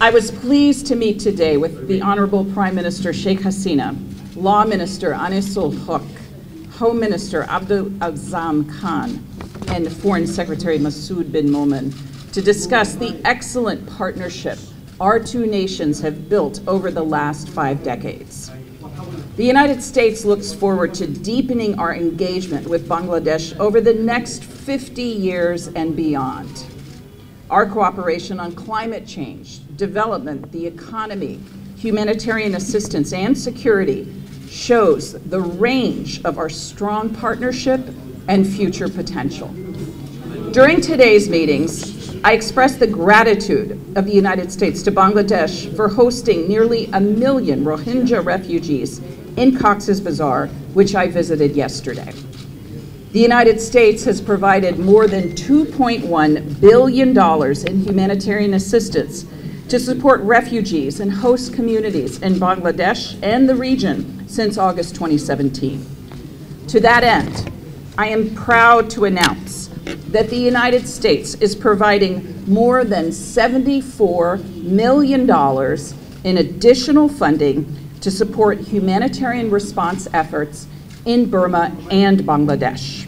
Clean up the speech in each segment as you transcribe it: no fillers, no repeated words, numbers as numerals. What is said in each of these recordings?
I was pleased to meet today with the Honorable Prime Minister Sheikh Hasina, Law Minister Anisul Haq, Home Minister Abdul Azam Khan, and Foreign Secretary Masood bin Momen to discuss the excellent partnership our two nations have built over the last 5 decades. The United States looks forward to deepening our engagement with Bangladesh over the next 50 years and beyond. Our cooperation on climate change, development, the economy, humanitarian assistance, and security shows the range of our strong partnership and future potential. During today's meetings, I express the gratitude of the United States to Bangladesh for hosting nearly 1 million Rohingya refugees in Cox's Bazar, which I visited yesterday. The United States has provided more than $2.1 billion in humanitarian assistance to support refugees and host communities in Bangladesh and the region since August 2017. To that end, I am proud to announce that the United States is providing more than $74 million in additional funding to support humanitarian response efforts in Burma and Bangladesh.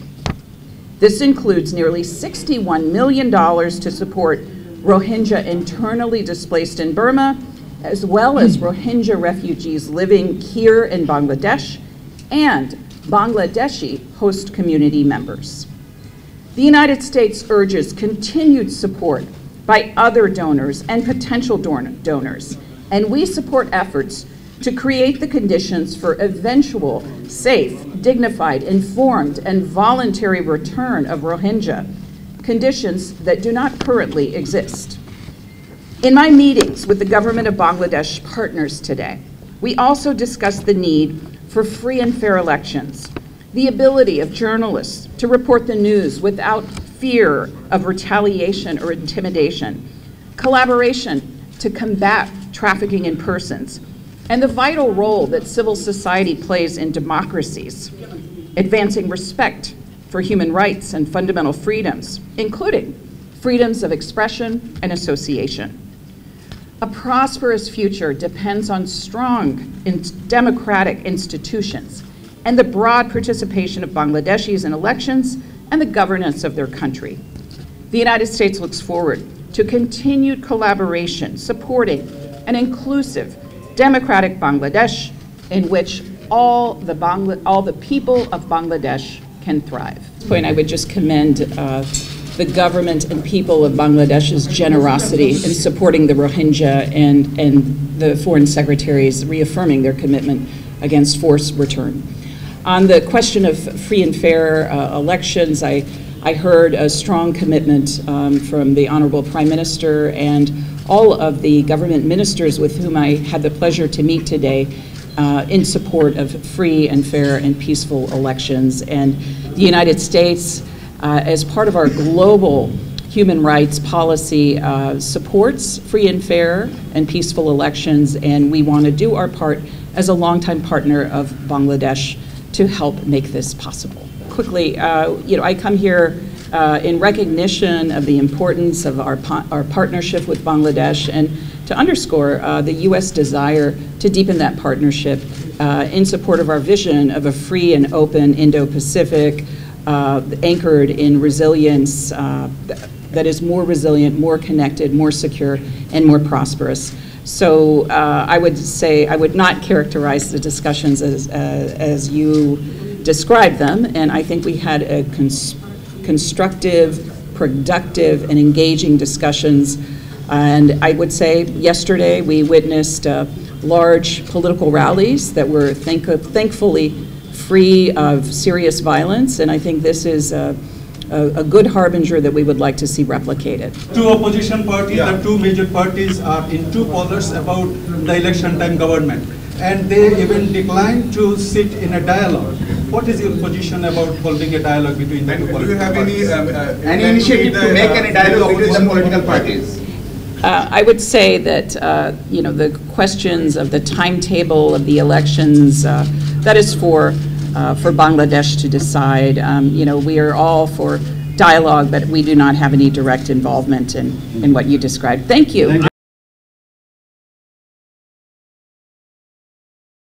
This includes nearly $61 million to support Rohingya internally displaced in Burma, as well as Rohingya refugees living here in Bangladesh and Bangladeshi host community members. The United States urges continued support by other donors and potential donors, and we support efforts to create the conditions for eventual, safe, dignified, informed, and voluntary return of Rohingya, conditions that do not currently exist. In my meetings with the government of Bangladesh partners today, we also discussed the need for free and fair elections, the ability of journalists to report the news without fear of retaliation or intimidation, collaboration to combat trafficking in persons, and the vital role that civil society plays in democracies, advancing respect for human rights and fundamental freedoms, including freedoms of expression and association. A prosperous future depends on strong democratic institutions and the broad participation of Bangladeshis in elections and the governance of their country. The United States looks forward to continued collaboration supporting an inclusive, democratic Bangladesh in which all the people of Bangladesh can thrive. At this point, I would just commend the government and people of Bangladesh's generosity in supporting the Rohingya and the Foreign Secretaries reaffirming their commitment against forced return. On the question of free and fair elections, I heard a strong commitment from the Honorable Prime Minister and all of the government ministers with whom I had the pleasure to meet today in support of free and fair and peaceful elections. And the United States, as part of our global human rights policy, supports free and fair and peaceful elections, and we want to do our part as a longtime partner of Bangladesh to help make this possible. Quickly, I come here in recognition of the importance of our partnership with Bangladesh and to underscore the U.S. desire to deepen that partnership in support of our vision of a free and open Indo-Pacific anchored in resilience that is more resilient, more connected, more secure, and more prosperous. So I would say I would not characterize the discussions as you described them, and I think we had a constructive, productive, and engaging discussions. And I would say yesterday we witnessed large political rallies that were thankfully free of serious violence, and I think this is a good harbinger that we would like to see replicated. Two opposition parties, the two major parties are in two polars about the election time government, and they even declined to sit in a dialogue. What is your position about holding a dialogue between the two political parties? Do you have any initiative to make any dialogue between the political parties? I would say that the questions of the timetable of the elections, that is for Bangladesh to decide. We are all for dialogue, but we do not have any direct involvement in what you described. Thank you.